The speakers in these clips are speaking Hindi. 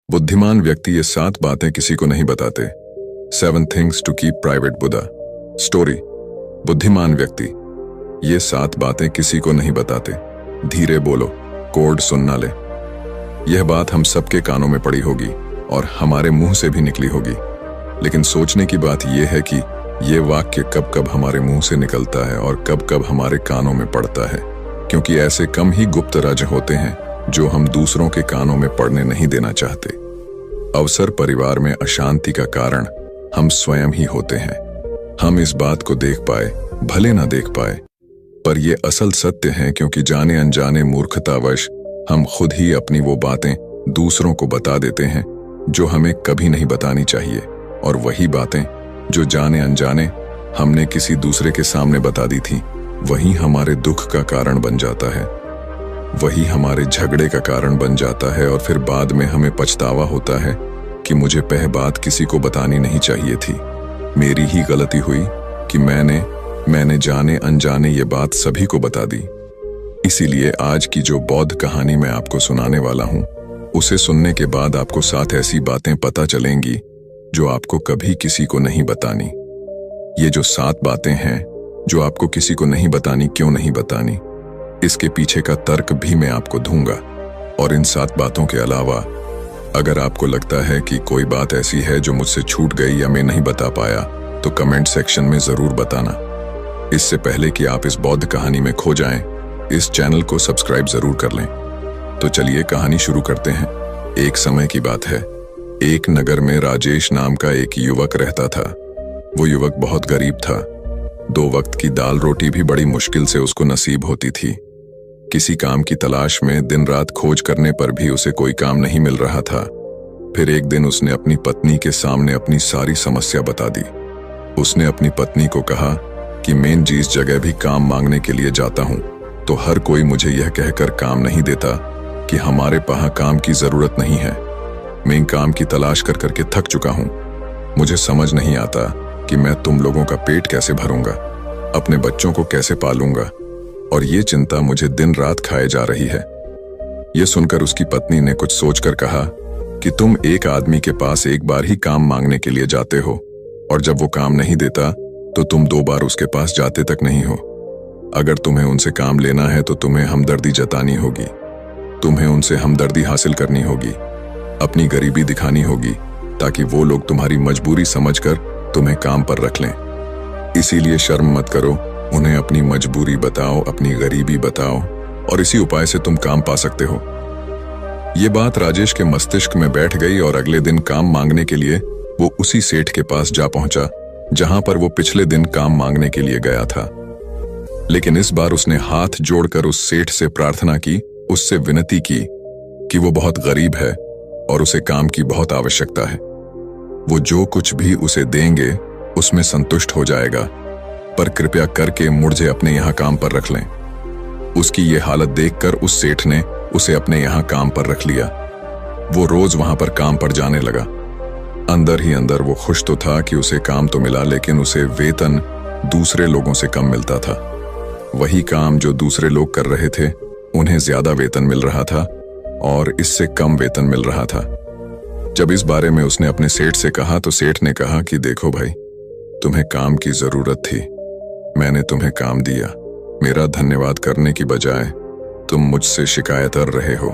बुद्धिमान व्यक्ति ये 7 बातें किसी को नहीं बताते। 7 things to keep private Buddha. Story. बुद्धिमान व्यक्ति ये 7 बातें किसी को नहीं बताते। धीरे बोलो, कोड सुन ना ले। यह बात हम सबके कानों में पड़ी होगी और हमारे मुंह से भी निकली होगी, लेकिन सोचने की बात यह है कि ये वाक्य कब कब हमारे मुंह से निकलता है और कब कब हमारे कानों में पड़ता है, क्योंकि ऐसे कम ही गुप्त राज होते हैं जो हम दूसरों के कानों में पड़ने नहीं देना चाहते। अवसर परिवार में अशांति का कारण हम स्वयं ही होते हैं। हम इस बात को देख पाए भले ना देख पाए, पर यह असल सत्य है, क्योंकि जाने अनजाने मूर्खतावश हम खुद ही अपनी वो बातें दूसरों को बता देते हैं जो हमें कभी नहीं बतानी चाहिए, और वही बातें जो जाने अनजाने हमने किसी दूसरे के सामने बता दी थी, वही हमारे दुख का कारण बन जाता है, वही हमारे झगड़े का कारण बन जाता है, और फिर बाद में हमें पछतावा होता है कि मुझे पह बात किसी को बतानी नहीं चाहिए थी। मेरी ही गलती हुई कि मैंने जाने अनजाने ये बात सभी को बता दी। इसीलिए आज की जो बौद्ध कहानी मैं आपको सुनाने वाला हूं, उसे सुनने के बाद आपको 7 ऐसी बातें पता चलेंगी जो आपको कभी किसी को नहीं बतानी। ये जो 7 बातें हैं जो आपको किसी को नहीं बतानी, क्यों नहीं बतानी, इसके पीछे का तर्क भी मैं आपको दूंगा। और इन 7 बातों के अलावा अगर आपको लगता है कि कोई बात ऐसी है जो मुझसे छूट गई या मैं नहीं बता पाया, तो कमेंट सेक्शन में जरूर बताना। इससे पहले कि आप इस बौद्ध कहानी में खो जाएं, इस चैनल को सब्सक्राइब जरूर कर लें। तो चलिए कहानी शुरू करते हैं। एक समय की बात है। एक नगर में राजेश नाम का एक युवक रहता था। वो युवक बहुत गरीब था। 2 वक्त की दाल रोटी भी बड़ी मुश्किल से उसको नसीब होती थी। किसी काम की तलाश में दिन रात खोज करने पर भी उसे कोई काम नहीं मिल रहा था। फिर एक दिन उसने अपनी पत्नी के सामने अपनी सारी समस्या बता दी। उसने अपनी पत्नी को कहा कि मैं जिस जगह भी काम मांगने के लिए जाता हूं, तो हर कोई मुझे यह कहकर काम नहीं देता कि हमारे पास काम की जरूरत नहीं है। मैं काम की तलाश कर करके थक चुका हूं। मुझे समझ नहीं आता कि मैं तुम लोगों का पेट कैसे भरूंगा, अपने बच्चों को कैसे पालूंगा, और ये चिंता मुझे दिन रात खाए जा रही है। ये सुनकर उसकी पत्नी ने कुछ सोचकर कहा कि तुम एक आदमी के पास एक बार ही काम मांगने के लिए जाते हो, और जब वो काम नहीं देता तो तुम 2 बार उसके पास जाते तक नहीं हो। अगर तुम्हें उनसे काम लेना है तो तुम्हें हमदर्दी जतानी होगी, तुम्हें उनसे हमदर्दी हासिल करनी होगी, अपनी गरीबी दिखानी होगी, ताकि वो लोग तुम्हारी मजबूरी समझकर तुम्हें काम पर रख लें। इसीलिए शर्म मत करो, उन्हें अपनी मजबूरी बताओ, अपनी गरीबी बताओ, और इसी उपाय से तुम काम पा सकते हो। ये बात राजेश के मस्तिष्क में बैठ गई और अगले दिन काम मांगने के लिए वो उसी सेठ के पास जा पहुंचा जहां पर वो पिछले दिन काम मांगने के लिए गया था। लेकिन इस बार उसने हाथ जोड़कर उस सेठ से प्रार्थना की, उससे विनती की कि वो बहुत गरीब है और उसे काम की बहुत आवश्यकता है। वो जो कुछ भी उसे देंगे उसमें संतुष्ट हो जाएगा, पर कृपया करके मुझे अपने यहाँ काम पर रख लें। उसकी ये हालत देखकर उस सेठ ने उसे अपने यहाँ काम पर रख लिया। वो रोज वहां पर काम पर जाने लगा। अंदर ही अंदर वो खुश तो था कि उसे काम तो मिला, लेकिन उसे वेतन दूसरे लोगों से कम मिलता था। वही काम जो दूसरे लोग कर रहे थे, उन्हें ज्यादा वेतन मिल रहा था और इससे कम वेतन मिल रहा था। जब इस बारे में उसने अपने सेठ से कहा तो सेठ ने कहा कि देखो भाई, तुम्हें काम की जरूरत थी, मैंने तुम्हें काम दिया। मेरा धन्यवाद करने की बजाय तुम मुझसे शिकायत कर रहे हो।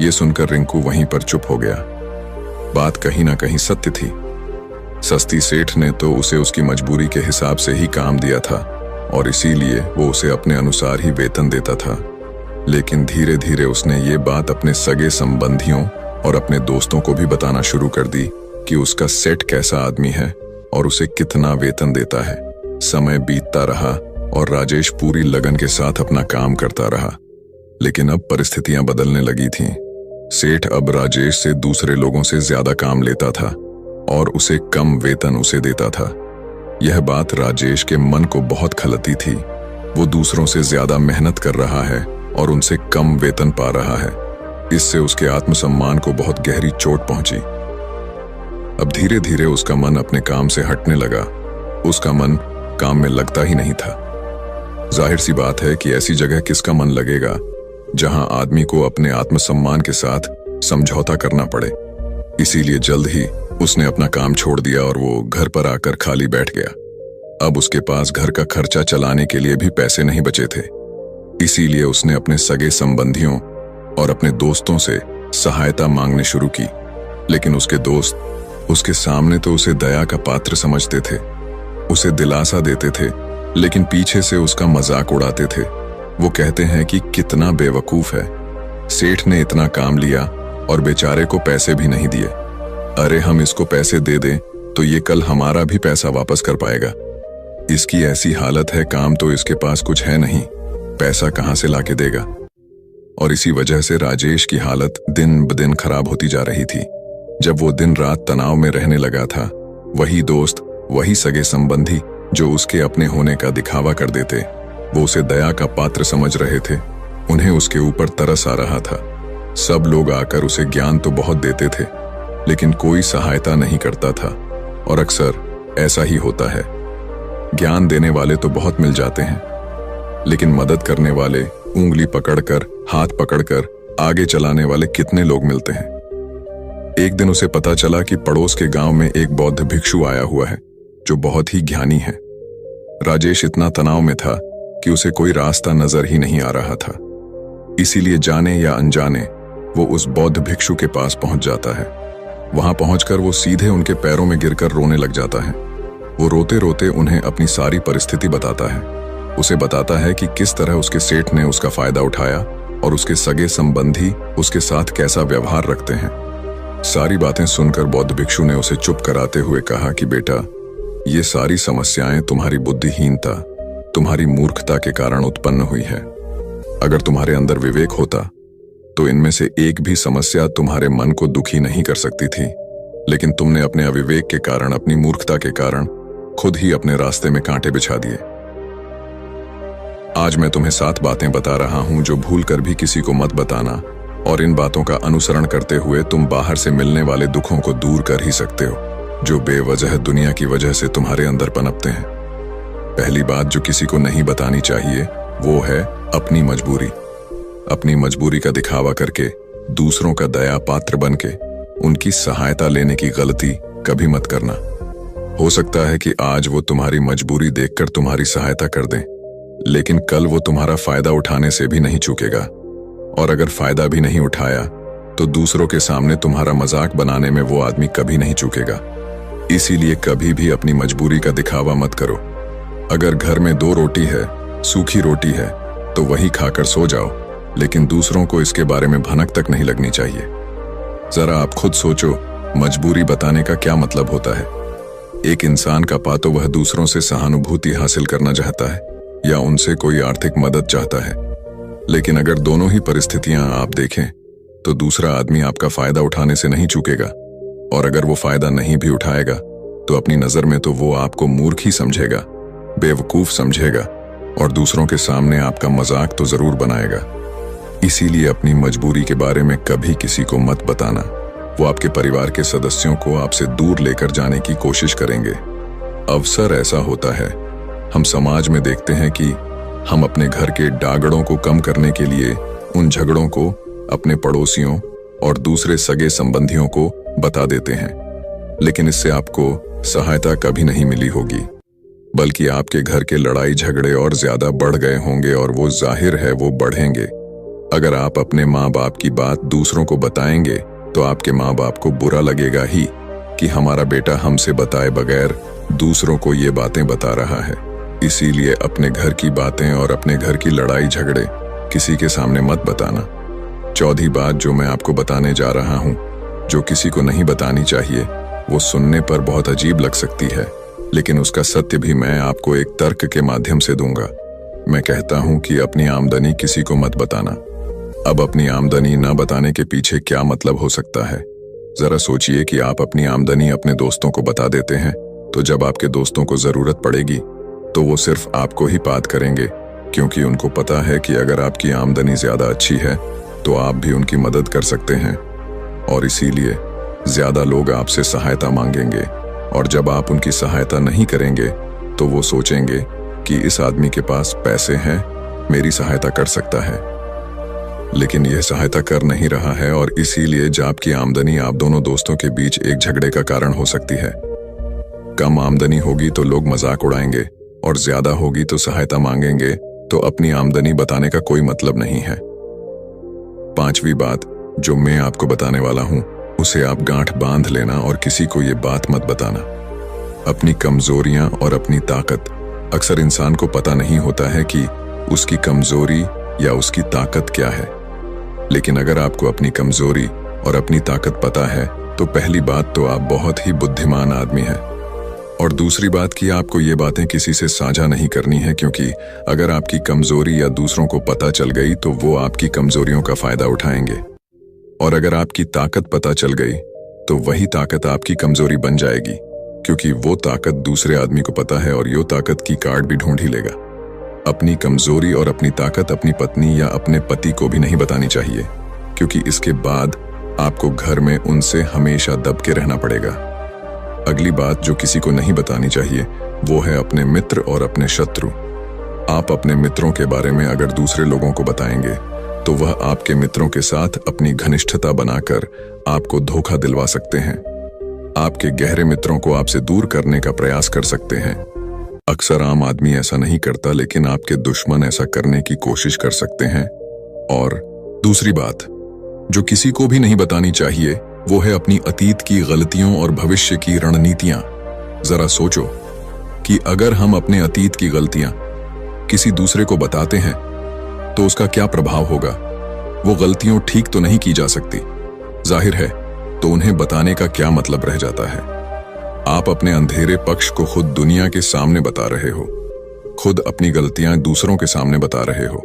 यह सुनकर रिंकू वहीं पर चुप हो गया। बात कहीं ना कहीं सत्य थी। सस्ती सेठ ने तो उसे उसकी मजबूरी के हिसाब से ही काम दिया था और इसीलिए वो उसे अपने अनुसार ही वेतन देता था। लेकिन धीरे धीरे उसने ये बात अपने सगे संबंधियों और अपने दोस्तों को भी बताना शुरू कर दी कि उसका सेठ कैसा आदमी है और उसे कितना वेतन देता है। समय बीतता रहा और राजेश पूरी लगन के साथ अपना काम करता रहा, लेकिन अब परिस्थितियां बदलने लगी थीं। सेठ अब राजेश से दूसरे लोगों से ज्यादा काम लेता था और उसे कम वेतन उसे देता था। यह बात राजेश के मन को बहुत खलती थी। वो दूसरों से ज्यादा मेहनत कर रहा है और उनसे कम वेतन पा रहा है। इससे उसके आत्मसम्मान को बहुत गहरी चोट पहुंची। अब धीरे धीरे उसका मन अपने काम से हटने लगा। उसका मन काम में लगता ही नहीं था। जाहिर सी बात है कि ऐसी जगह किसका मन लगेगा जहां आदमी को अपने आत्मसम्मान के साथ समझौता करना पड़े। इसीलिए जल्द ही उसने अपना काम छोड़ दिया और वो घर पर आकर खाली बैठ गया। अब उसके पास घर का खर्चा चलाने के लिए भी पैसे नहीं बचे थे। इसीलिए उसने अपने सगे संबंधियों और अपने दोस्तों से सहायता मांगने शुरू की। लेकिन उसके दोस्त उसके सामने तो उसे दया का पात्र समझते थे, उसे दिलासा देते थे, लेकिन पीछे से उसका मजाक उड़ाते थे। वो कहते हैं कि कितना बेवकूफ है, सेठ ने इतना काम लिया और बेचारे को पैसे भी नहीं दिए। अरे हम इसको पैसे दे दें तो ये कल हमारा भी पैसा वापस कर पाएगा। इसकी ऐसी हालत है, काम तो इसके पास कुछ है नहीं, पैसा कहां से लाके देगा। और इसी वजह से राजेश की हालत दिन ब दिन खराब होती जा रही थी। जब वो दिन रात तनाव में रहने लगा था, वही दोस्त, वही सगे संबंधी जो उसके अपने होने का दिखावा कर देते, वो उसे दया का पात्र समझ रहे थे। उन्हें उसके ऊपर तरस आ रहा था। सब लोग आकर उसे ज्ञान तो बहुत देते थे, लेकिन कोई सहायता नहीं करता था। और अक्सर ऐसा ही होता है, ज्ञान देने वाले तो बहुत मिल जाते हैं, लेकिन मदद करने वाले, उंगली पकड़कर, हाथ पकड़कर आगे चलाने वाले कितने लोग मिलते हैं। एक दिन उसे पता चला कि पड़ोस के गांव में एक बौद्ध भिक्षु आया हुआ है जो बहुत ही ज्ञानी है। राजेश इतना तनाव में था कि उसे कोई रास्ता नजर ही नहीं आ रहा था। इसीलिए जाने या अनजाने वो उस बौद्ध भिक्षु के पास पहुंच जाता है। वहां पहुंचकर वो सीधे उनके पैरों में गिरकर रोने लग जाता है। वो रोते रोते उन्हें अपनी सारी परिस्थिति बताता है। उसे बताता है कि किस तरह उसके सेठ ने उसका फायदा उठाया और उसके सगे संबंधी उसके साथ कैसा व्यवहार रखते हैं। सारी बातें सुनकर बौद्ध भिक्षु ने उसे चुप कराते हुए कहा कि बेटा, ये सारी समस्याएं तुम्हारी बुद्धिहीनता, तुम्हारी मूर्खता के कारण उत्पन्न हुई है। अगर तुम्हारे अंदर विवेक होता तो इनमें से एक भी समस्या तुम्हारे मन को दुखी नहीं कर सकती थी, लेकिन तुमने अपने अविवेक के कारण, अपनी मूर्खता के कारण खुद ही अपने रास्ते में कांटे बिछा दिए। आज मैं तुम्हें 7 बातें बता रहा हूं जो भूल कर भी किसी को मत बताना, और इन बातों का अनुसरण करते हुए तुम बाहर से मिलने वाले दुखों को दूर कर ही सकते हो जो बेवजह दुनिया की वजह से तुम्हारे अंदर पनपते हैं। पहली बात जो किसी को नहीं बतानी चाहिए वो है अपनी मजबूरी। अपनी मजबूरी का दिखावा करके, दूसरों का दया पात्र बनके उनकी सहायता लेने की गलती कभी मत करना। हो सकता है कि आज वो तुम्हारी मजबूरी देखकर तुम्हारी सहायता कर दें, लेकिन कल वो तुम्हारा फायदा उठाने से भी नहीं चूकेगा, और अगर फायदा भी नहीं उठाया तो दूसरों के सामने तुम्हारा मजाक बनाने में वो आदमी कभी नहीं चूकेगा। इसीलिए कभी भी अपनी मजबूरी का दिखावा मत करो। अगर घर में 2 रोटी है, सूखी रोटी है, तो वही खाकर सो जाओ, लेकिन दूसरों को इसके बारे में भनक तक नहीं लगनी चाहिए। जरा आप खुद सोचो, मजबूरी बताने का क्या मतलब होता है। एक इंसान का पातो वह दूसरों से सहानुभूति हासिल करना चाहता है या उनसे कोई आर्थिक मदद चाहता है, लेकिन अगर दोनों ही परिस्थितियां आप देखें तो दूसरा आदमी आपका फायदा उठाने से नहीं चूकेगा, और अगर वो फायदा नहीं भी उठाएगा तो अपनी नजर में तो वो आपको मूर्ख ही समझेगा, बेवकूफ समझेगा, और दूसरों के सामने आपका मजाक तो जरूर बनाएगा। इसीलिए अपनी मजबूरी के बारे में कभी किसी को मत बताना। वो आपके परिवार के सदस्यों को आपसे दूर लेकर जाने की कोशिश करेंगे। अवसर ऐसा होता है, हम समाज में देखते हैं कि हम अपने घर के डागड़ों को कम करने के लिए उन झगड़ों को अपने पड़ोसियों और दूसरे सगे संबंधियों को बता देते हैं, लेकिन इससे आपको सहायता कभी नहीं मिली होगी, बल्कि आपके घर के लड़ाई झगड़े और ज्यादा बढ़ गए होंगे, और वो जाहिर है वो बढ़ेंगे। अगर आप अपने माँ बाप की बात दूसरों को बताएंगे तो आपके माँ बाप को बुरा लगेगा ही कि हमारा बेटा हमसे बताए बगैर दूसरों को ये बातें बता रहा है। इसीलिए अपने घर की बातें और अपने घर की लड़ाई झगड़े किसी के सामने मत बताना। चौथी बात जो मैं आपको बताने जा रहा हूं, जो किसी को नहीं बतानी चाहिए, वो सुनने पर बहुत अजीब लग सकती है, लेकिन उसका सत्य भी मैं आपको एक तर्क के माध्यम से दूंगा। मैं कहता हूं कि अपनी आमदनी किसी को मत बताना। अब अपनी आमदनी न बताने के पीछे क्या मतलब हो सकता है? जरा सोचिए कि आप अपनी आमदनी अपने दोस्तों को बता देते हैं, तो जब आपके दोस्तों को जरूरत पड़ेगी तो वो सिर्फ आपको ही बात करेंगे, क्योंकि उनको पता है कि अगर आपकी आमदनी ज्यादा अच्छी है तो आप भी उनकी मदद कर सकते हैं, और इसीलिए ज्यादा लोग आपसे सहायता मांगेंगे। और जब आप उनकी सहायता नहीं करेंगे तो वो सोचेंगे कि इस आदमी के पास पैसे हैं, मेरी सहायता कर सकता है। लेकिन यह सहायता कर नहीं रहा है और इसीलिए जाप की आमदनी आप दोनों दोस्तों के बीच एक झगड़े का कारण हो सकती है। कम आमदनी होगी तो लोग मजाक उड़ाएंगे और ज्यादा होगी तो सहायता मांगेंगे, तो अपनी आमदनी बताने का कोई मतलब नहीं है। पांचवी बात जो मैं आपको बताने वाला हूं उसे आप गांठ बांध लेना और किसी को ये बात मत बताना। अपनी कमजोरियां और अपनी ताकत अक्सर इंसान को पता नहीं होता है कि उसकी कमजोरी या उसकी ताकत क्या है। लेकिन अगर आपको अपनी कमजोरी और अपनी ताकत पता है तो पहली बात तो आप बहुत ही बुद्धिमान आदमी हैं। और दूसरी बात कि आपको ये बातें किसी से साझा नहीं करनी है, क्योंकि अगर आपकी कमजोरी या दूसरों को पता चल गई तो वो आपकी कमजोरियों का फायदा उठाएंगे, और अगर आपकी ताकत पता चल गई तो वही ताकत आपकी कमजोरी बन जाएगी, क्योंकि वो ताकत दूसरे आदमी को पता है और यो ताकत की कार्ड भी ढूंढ ही लेगा। अपनी कमजोरी और अपनी ताकत अपनी पत्नी या अपने पति को भी नहीं बतानी चाहिए, क्योंकि इसके बाद आपको घर में उनसे हमेशा दब के रहना पड़ेगा। अगली बात जो किसी को नहीं बतानी चाहिए वो है अपने मित्र और अपने शत्रु। आप अपने मित्रों के बारे में अगर दूसरे लोगों को बताएंगे तो वह आपके मित्रों के साथ अपनी घनिष्ठता बनाकर आपको धोखा दिलवा सकते हैं। आपके गहरे मित्रों को आपसे दूर करने का प्रयास कर सकते हैं। अक्सर आम आदमी ऐसा नहीं करता, लेकिन आपके दुश्मन ऐसा करने की कोशिश कर सकते हैं। और दूसरी बात जो किसी को भी नहीं बतानी चाहिए वो है अपनी अतीत की गलतियों और भविष्य की रणनीतियां। जरा सोचो कि अगर हम अपने अतीत की गलतियां किसी दूसरे को बताते हैं तो उसका क्या प्रभाव होगा। वो गलतियां ठीक तो नहीं की जा सकती, जाहिर है, तो उन्हें बताने का क्या मतलब रह जाता है। आप अपने अंधेरे पक्ष को खुद दुनिया के सामने बता रहे हो, खुद अपनी गलतियां दूसरों के सामने बता रहे हो।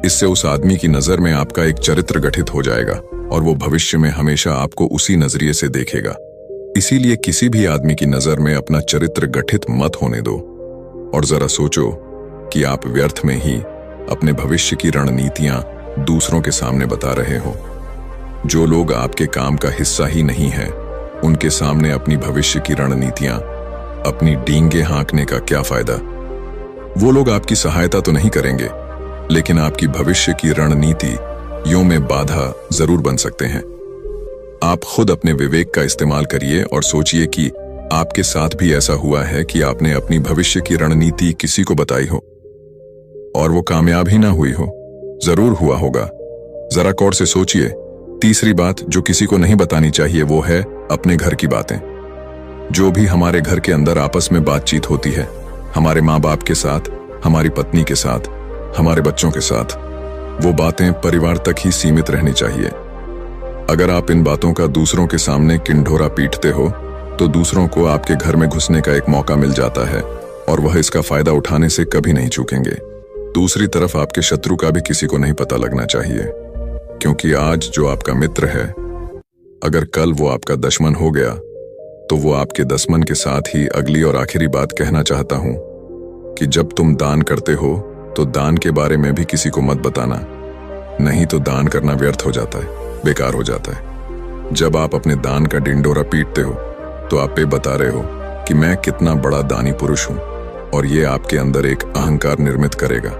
इससे उस आदमी की नजर में आपका एक चरित्र गठित हो जाएगा और वो भविष्य में हमेशा आपको उसी नजरिए से देखेगा। इसीलिए किसी भी आदमी की नजर में अपना चरित्र गठित मत होने दो, और जरा सोचो कि आप व्यर्थ में ही अपने भविष्य की रणनीतियां दूसरों के सामने बता रहे हो। जो लोग आपके काम का हिस्सा ही नहीं है उनके सामने अपनी भविष्य की रणनीतियां, अपनी डींगे हाँकने का क्या फायदा। वो लोग आपकी सहायता तो नहीं करेंगे, लेकिन आपकी भविष्य की रणनीति यों में बाधा जरूर बन सकते हैं। आप खुद अपने विवेक का इस्तेमाल करिए और सोचिए कि आपके साथ भी ऐसा हुआ है कि आपने अपनी भविष्य की रणनीति किसी को बताई हो और वो कामयाब ही ना हुई हो। जरूर हुआ होगा, जरा गौर से सोचिए। तीसरी बात जो किसी को नहीं बतानी चाहिए वो है अपने घर की बातें। जो भी हमारे घर के अंदर आपस में बातचीत होती है, हमारे माँ बाप के साथ, हमारी पत्नी के साथ, हमारे बच्चों के साथ, वो बातें परिवार तक ही सीमित रहनी चाहिए। अगर आप इन बातों का दूसरों के सामने किंढोरा पीटते हो तो दूसरों को आपके घर में घुसने का एक मौका मिल जाता है और वह इसका फायदा उठाने से कभी नहीं चूकेंगे। दूसरी तरफ आपके शत्रु का भी किसी को नहीं पता लगना चाहिए, क्योंकि आज जो आपका मित्र है, अगर कल वो आपका दुश्मन हो गया तो वो आपके दुश्मन के साथ ही अगली और आखिरी बात कहना चाहता हूं कि जब तुम दान करते हो तो दान के बारे में भी किसी को मत बताना, नहीं तो दान करना व्यर्थ हो जाता है, बेकार हो जाता है। जब आप अपने दान का डिंडोरा पीटते हो तो आप ये बता रहे हो कि मैं कितना बड़ा दानी पुरुष हूं, और ये आपके अंदर एक अहंकार निर्मित करेगा।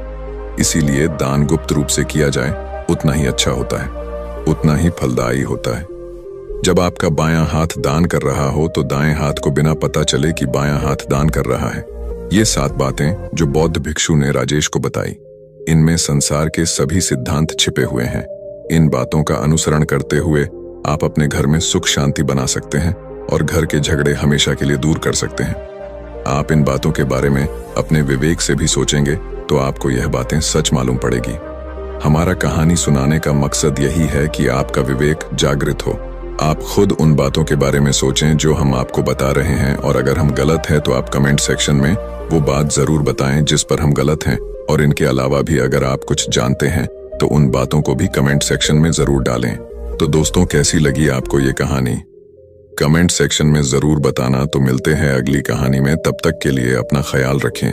इसीलिए दान गुप्त रूप से किया जाए उतना ही अच्छा होता है, उतना ही फलदायी होता है। जब आपका बायां हाथ दान कर रहा हो तो दाएं हाथ को बिना पता चले कि बायां हाथ दान कर रहा है। ये 7 बातें जो बौद्ध भिक्षु ने राजेश को बताई, इनमें संसार के सभी सिद्धांत छिपे हुए हैं। इन बातों का अनुसरण करते हुए आप अपने घर में सुख शांति बना सकते हैं और घर के झगड़े हमेशा के लिए दूर कर सकते हैं। आप इन बातों के बारे में अपने विवेक से भी सोचेंगे तो आपको यह बातें सच मालूम पड़ेगी। हमारा कहानी सुनाने का मकसद यही है कि आपका विवेक जागृत हो। आप खुद उन बातों के बारे में सोचें जो हम आपको बता रहे हैं, और अगर हम गलत हैं तो आप कमेंट सेक्शन में वो बात जरूर बताएं जिस पर हम गलत हैं। और इनके अलावा भी अगर आप कुछ जानते हैं तो उन बातों को भी कमेंट सेक्शन में जरूर डालें। तो दोस्तों, कैसी लगी आपको ये कहानी? कमेंट सेक्शन में जरूर बताना। तो मिलते हैं अगली कहानी में, तब तक के लिए अपना ख्याल रखें।